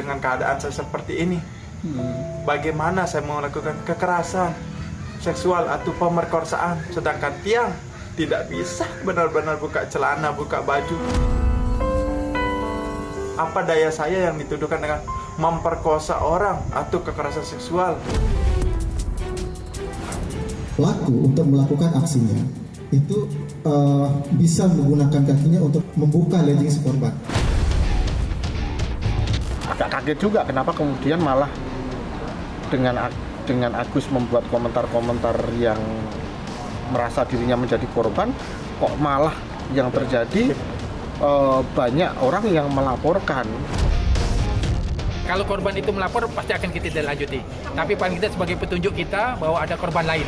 dengan keadaan saya seperti ini. Bagaimana saya melakukan kekerasan seksual atau pemerkosaan, sedangkan Tiang tidak bisa benar-benar buka celana, buka baju. Apa daya saya yang dituduhkan dengan memperkosa orang atau kekerasan seksual? Pelaku untuk melakukan aksinya itu bisa menggunakan kakinya untuk membuka legging si korban. Agak kaget juga kenapa kemudian malah dengan Agus membuat komentar-komentar yang merasa dirinya menjadi korban, kok malah yang terjadi banyak orang yang melaporkan. Kalau korban itu melapor, pasti akan kita tindak lanjuti. Tapi paling tidak sebagai petunjuk kita bahwa ada korban lain.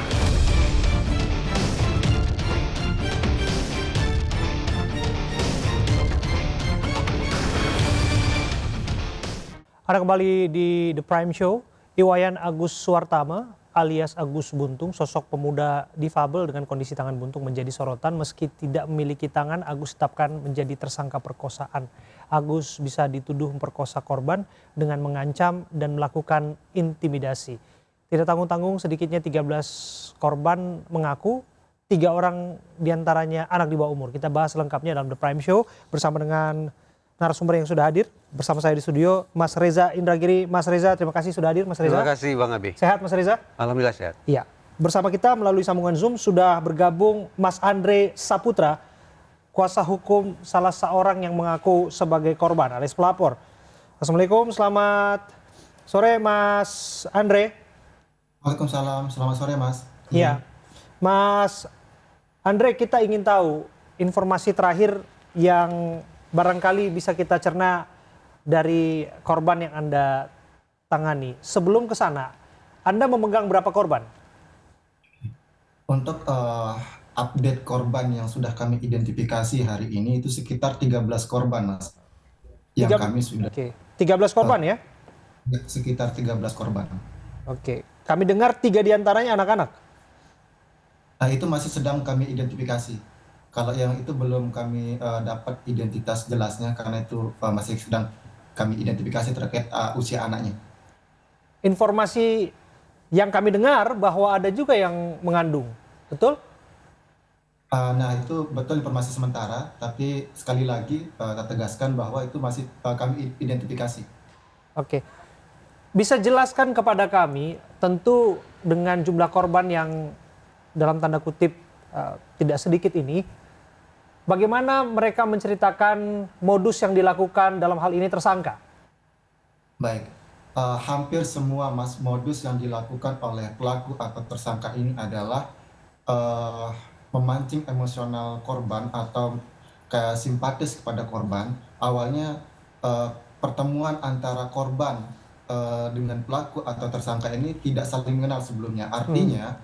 Ada kembali di The Prime Show, Iwayan Agus Suwartama alias Agus Buntung, sosok pemuda difabel dengan kondisi tangan buntung menjadi sorotan. Meski tidak memiliki tangan, Agus ditetapkan menjadi tersangka perkosaan. Agus bisa dituduh memperkosa korban dengan mengancam dan melakukan intimidasi. Tidak tanggung-tanggung, sedikitnya 13 korban mengaku, 3 orang diantaranya anak di bawah umur. Kita bahas lengkapnya dalam The Prime Show bersama dengan narasumber yang sudah hadir. Bersama saya di studio, Mas Reza Indragiri. Mas Reza, terima kasih sudah hadir, Mas Reza. Terima kasih, Bang Abi. Sehat, Mas Reza? Alhamdulillah sehat. Iya. Bersama kita melalui sambungan Zoom sudah bergabung Mas Andre Saputra, kuasa hukum salah seorang yang mengaku sebagai korban alias pelapor. Assalamualaikum, selamat sore Mas Andre. Waalaikumsalam, selamat sore Mas. Iya. Mas Andre, kita ingin tahu informasi terakhir yang barangkali bisa kita cerna dari korban yang Anda tangani. Sebelum ke sana, Anda memegang berapa korban? Untuk update korban yang sudah kami identifikasi hari ini itu sekitar 13 korban Mas. Yang kami sudah. Oke, 13 korban ya? Sekitar 13 korban. Oke, kami dengar 3 diantaranya anak-anak. Nah itu masih sedang kami identifikasi. Kalau yang itu belum kami dapat identitas jelasnya karena itu masih sedang kami identifikasi terkait usia anaknya. Informasi yang kami dengar bahwa ada juga yang mengandung, betul? Nah itu betul informasi sementara, tapi sekali lagi kita tegaskan bahwa itu masih kami identifikasi. Oke, bisa jelaskan kepada kami, tentu dengan jumlah korban yang dalam tanda kutip tidak sedikit ini, bagaimana mereka menceritakan modus yang dilakukan dalam hal ini tersangka? Baik, hampir semua modus yang dilakukan oleh pelaku atau tersangka ini adalah memancing emosional korban atau kayak simpatis kepada korban. Awalnya pertemuan antara korban dengan pelaku atau tersangka ini tidak saling mengenal sebelumnya. Artinya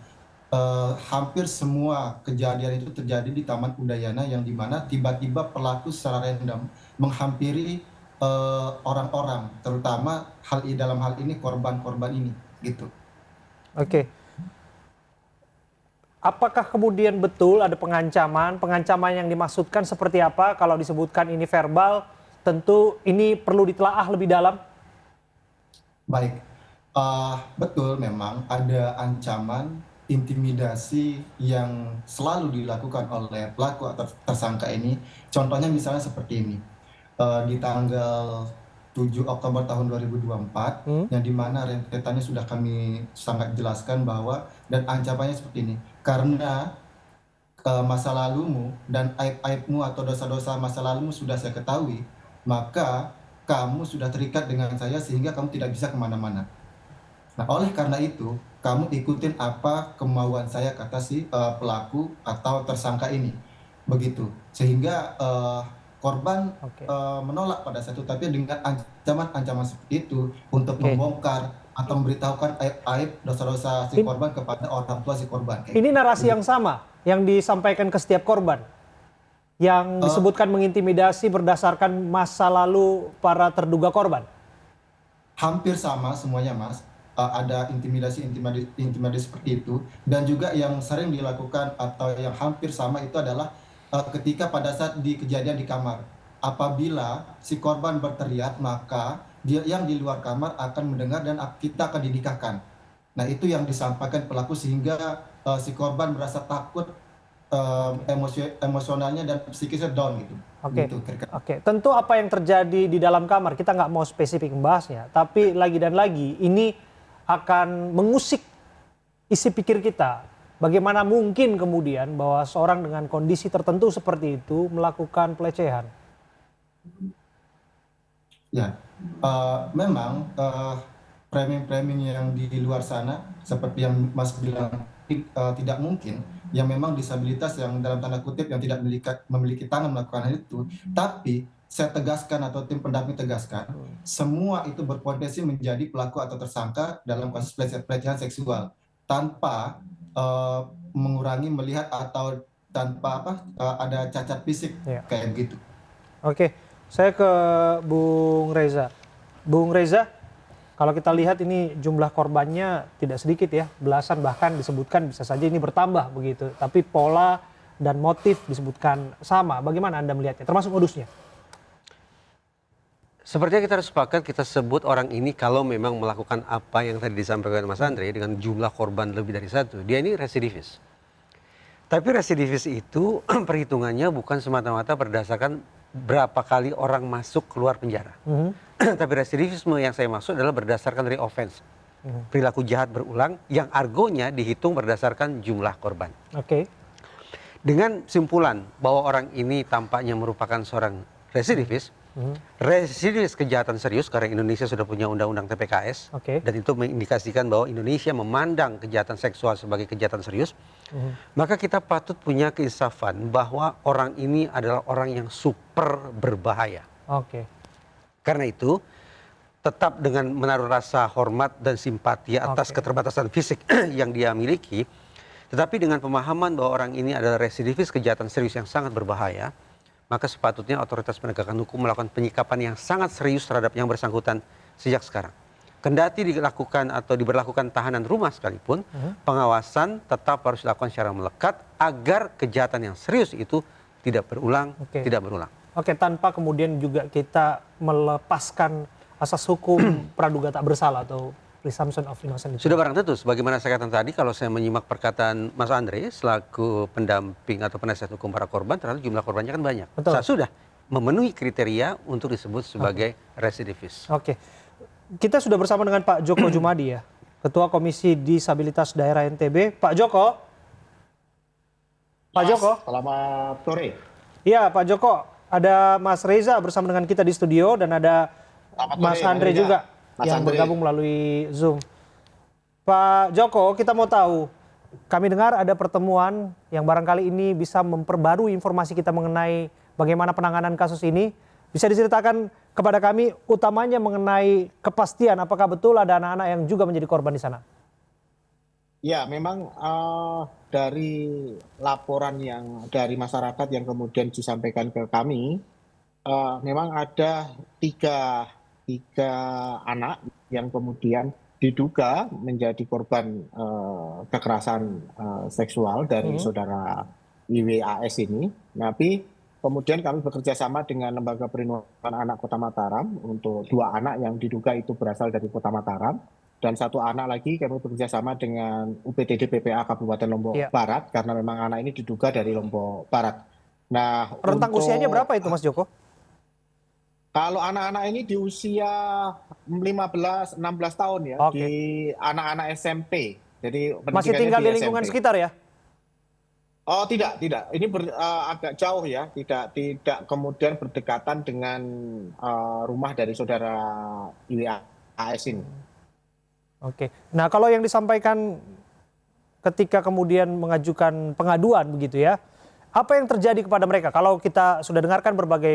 hampir semua kejadian itu terjadi di Taman Udayana yang dimana tiba-tiba pelaku secara random menghampiri orang-orang, terutama dalam hal ini korban-korban ini, gitu. Oke. Apakah kemudian betul ada pengancaman? Pengancaman yang dimaksudkan seperti apa? Kalau disebutkan ini verbal, tentu ini perlu ditelaah lebih dalam. Baik, betul memang ada ancaman intimidasi yang selalu dilakukan oleh pelaku atau tersangka ini. Contohnya misalnya seperti ini, di tanggal 7 Oktober tahun 2024, yang dimana rentetannya sudah kami sangat jelaskan bahwa, dan ancamannya seperti ini, karena masa lalumu dan aib-aibmu atau dosa-dosa masa lalumu sudah saya ketahui, maka kamu sudah terikat dengan saya sehingga kamu tidak bisa kemana-mana. Nah, oleh karena itu, kamu ikutin apa kemauan saya, kata si pelaku atau tersangka ini. Begitu. Sehingga korban menolak pada saat itu, tapi dengan ancaman-ancaman seperti itu untuk membongkar atau memberitahukan aib-aib dosa-dosa si korban kepada orang tua si korban. Ini narasi yang sama yang disampaikan ke setiap korban, yang disebutkan mengintimidasi berdasarkan masa lalu para terduga korban. Hampir sama semuanya, Mas. Ada intimidasi seperti itu, dan juga yang sering dilakukan atau yang hampir sama itu adalah ketika pada saat di kejadian di kamar, apabila si korban berteriak maka dia yang di luar kamar akan mendengar dan kita akan dinikahkan. Nah, itu yang disampaikan pelaku sehingga si korban merasa takut, emosionalnya dan psikisnya down gitu. Oke, Gitu, kira-kira. oke. Tentu apa yang terjadi di dalam kamar kita nggak mau spesifik membahasnya, tapi lagi dan lagi ini akan mengusik isi pikir kita. Bagaimana mungkin kemudian bahwa seorang dengan kondisi tertentu seperti itu melakukan pelecehan? Ya, memang framing-framing yang di luar sana seperti yang Mas bilang tidak mungkin, yang memang disabilitas yang dalam tanda kutip yang tidak memiliki tangan melakukan hal itu. Tapi saya tegaskan atau tim pendamping tegaskan, semua itu berpotensi menjadi pelaku atau tersangka dalam kasus pelecehan seksual tanpa mengurangi melihat atau tanpa ada cacat fisik kayak begitu. Oke, saya ke Bung Reza. Bung Reza, kalau kita lihat ini jumlah korbannya tidak sedikit ya, belasan bahkan disebutkan bisa saja ini bertambah begitu. Tapi pola dan motif disebutkan sama. Bagaimana Anda melihatnya, termasuk modusnya? Sepertinya kita harus sepakat kita sebut orang ini kalau memang melakukan apa yang tadi disampaikan Mas Andre dengan jumlah korban lebih dari satu, dia ini residivis. Tapi residivis itu perhitungannya bukan semata-mata berdasarkan berapa kali orang masuk keluar penjara. Tapi residivisme yang saya maksud adalah berdasarkan dari offense. Perilaku jahat berulang yang argonya dihitung berdasarkan jumlah korban. Oke. Dengan simpulan bahwa orang ini tampaknya merupakan seorang residivis, residivis kejahatan serius karena Indonesia sudah punya undang-undang TPKS, dan itu mengindikasikan bahwa Indonesia memandang kejahatan seksual sebagai kejahatan serius, maka kita patut punya keinsafan bahwa orang ini adalah orang yang super berbahaya. Oke. Karena itu tetap dengan menaruh rasa hormat dan simpati atas keterbatasan fisik yang dia miliki, tetapi dengan pemahaman bahwa orang ini adalah residivis kejahatan serius yang sangat berbahaya, maka sepatutnya otoritas penegakan hukum melakukan penyikapan yang sangat serius terhadap yang bersangkutan sejak sekarang. Kendati dilakukan atau diberlakukan tahanan rumah sekalipun, pengawasan tetap harus dilakukan secara melekat agar kejahatan yang serius itu tidak berulang, tidak berulang. Oke, tanpa kemudian juga kita melepaskan asas hukum praduga tak bersalah atau presumption of innocence. Sudah barang tentu, sebagaimana saya katakan tadi, kalau saya menyimak perkataan Mas Andre selaku pendamping atau penasihat hukum para korban, ternyata jumlah korbannya kan banyak. Saya sudah memenuhi kriteria untuk disebut sebagai residivis. Oke, kita sudah bersama dengan Pak Joko Jumadi ya, Ketua Komisi Disabilitas Daerah NTB. Pak Joko. Pak Joko. Selamat sore. Iya, Pak Joko. Ada Mas Reza bersama dengan kita di studio dan ada Mas Andre juga yang bergabung melalui Zoom. Pak Joko, kita mau tahu, kami dengar ada pertemuan yang barangkali ini bisa memperbarui informasi kita mengenai bagaimana penanganan kasus ini. Bisa diceritakan kepada kami utamanya mengenai kepastian apakah betul ada anak-anak yang juga menjadi korban di sana? Ya, memang dari laporan yang dari masyarakat yang kemudian disampaikan ke kami, memang ada tiga anak yang kemudian diduga menjadi korban kekerasan seksual dari saudara IWAS ini. Tapi kemudian kami bekerja sama dengan Lembaga Perlindungan Anak Kota Mataram untuk 2 anak yang diduga itu berasal dari Kota Mataram. Dan 1 anak lagi kami bekerja sama dengan UPTD PPA Kabupaten Lombok Barat karena memang anak ini diduga dari Lombok Barat. Nah, rentang usianya berapa itu Mas Joko? Kalau anak-anak ini di usia 15-16 tahun ya, di anak-anak SMP. Jadi masih tinggal di lingkungan SMP. sekitar ya? Oh tidak. Ini agak jauh ya, tidak kemudian berdekatan dengan rumah dari saudara IWAS ini. Oke. Nah, kalau yang disampaikan ketika kemudian mengajukan pengaduan begitu ya, apa yang terjadi kepada mereka? Kalau kita sudah dengarkan berbagai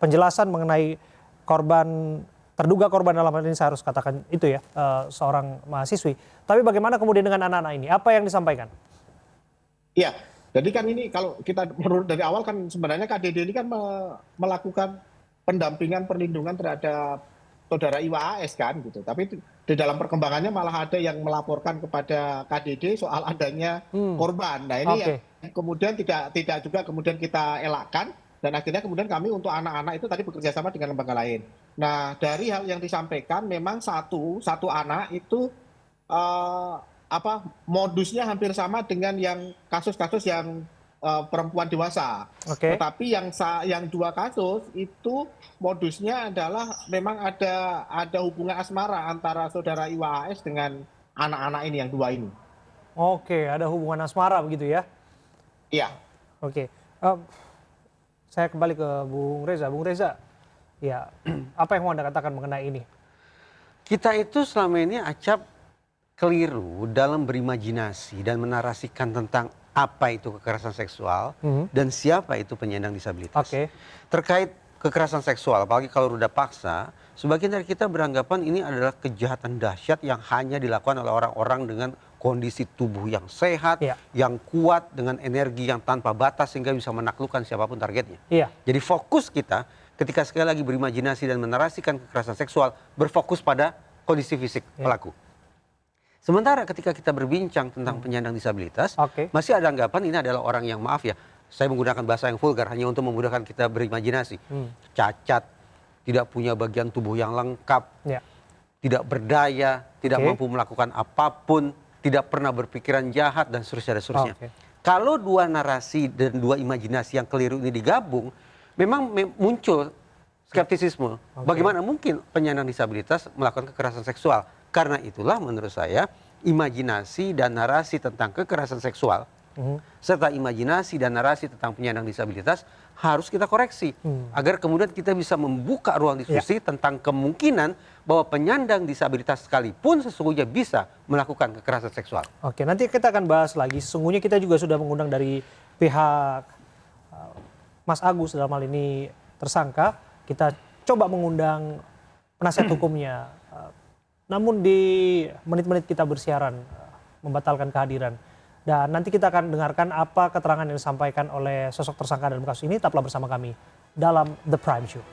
penjelasan mengenai korban, terduga korban dalam hal ini saya harus katakan itu ya, seorang mahasiswi. Tapi bagaimana kemudian dengan anak-anak ini? Apa yang disampaikan? Iya, jadi kan ini kalau kita menurut dari awal kan sebenarnya KDD ini kan melakukan pendampingan perlindungan terhadap saudara IWAS kan gitu. Tapi di dalam perkembangannya malah ada yang melaporkan kepada KDD soal adanya korban. Nah ini yang kemudian tidak juga kemudian kita elakkan Dan akhirnya kemudian kami untuk anak-anak itu tadi bekerja sama dengan lembaga lain. Nah, dari hal yang disampaikan memang satu anak itu modusnya hampir sama dengan yang kasus-kasus yang perempuan dewasa. Oke. Tetapi yang 2 kasus itu modusnya adalah memang ada hubungan asmara antara saudara Iwa AS dengan anak-anak ini yang 2 ini. Oke, ada hubungan asmara begitu ya? Iya. Oke. Saya kembali ke Bung Reza. Bung Reza, ya apa yang mau Anda katakan mengenai ini? Kita itu selama ini acap keliru dalam berimajinasi dan menarasikan tentang apa itu kekerasan seksual dan siapa itu penyandang disabilitas. Oke. Terkait kekerasan seksual, apalagi kalau ruda paksa, sebagian dari kita beranggapan ini adalah kejahatan dahsyat yang hanya dilakukan oleh orang-orang dengan kondisi tubuh yang sehat, Iya. yang kuat, dengan energi yang tanpa batas sehingga bisa menaklukkan siapapun targetnya. Iya. Jadi fokus kita ketika sekali lagi berimajinasi dan menarasikan kekerasan seksual berfokus pada kondisi fisik pelaku. Sementara ketika kita berbincang tentang penyandang disabilitas, Oke. masih ada anggapan ini adalah orang yang, maaf ya, saya menggunakan bahasa yang vulgar hanya untuk memudahkan kita berimajinasi. Cacat, tidak punya bagian tubuh yang lengkap, Ya. tidak berdaya, tidak Oke. mampu melakukan apapun, tidak pernah berpikiran jahat dan seterusnya dan seterusnya. Oke. Kalau 2 narasi dan 2 imajinasi yang keliru ini digabung, memang muncul skeptisisme. Bagaimana mungkin penyandang disabilitas melakukan kekerasan seksual? Karena itulah menurut saya imajinasi dan narasi tentang kekerasan seksual serta imajinasi dan narasi tentang penyandang disabilitas harus kita koreksi agar kemudian kita bisa membuka ruang diskusi tentang kemungkinan bahwa penyandang disabilitas sekalipun sesungguhnya bisa melakukan kekerasan seksual. Oke, nanti kita akan bahas lagi. Sesungguhnya kita juga sudah mengundang dari pihak Mas Agus dalam hal ini tersangka. Kita coba mengundang penasihat hukumnya. Namun di menit-menit kita bersiaran membatalkan kehadiran. Dan nanti kita akan dengarkan apa keterangan yang disampaikan oleh sosok tersangka dalam kasus ini. Tetaplah bersama kami dalam The Prime Show.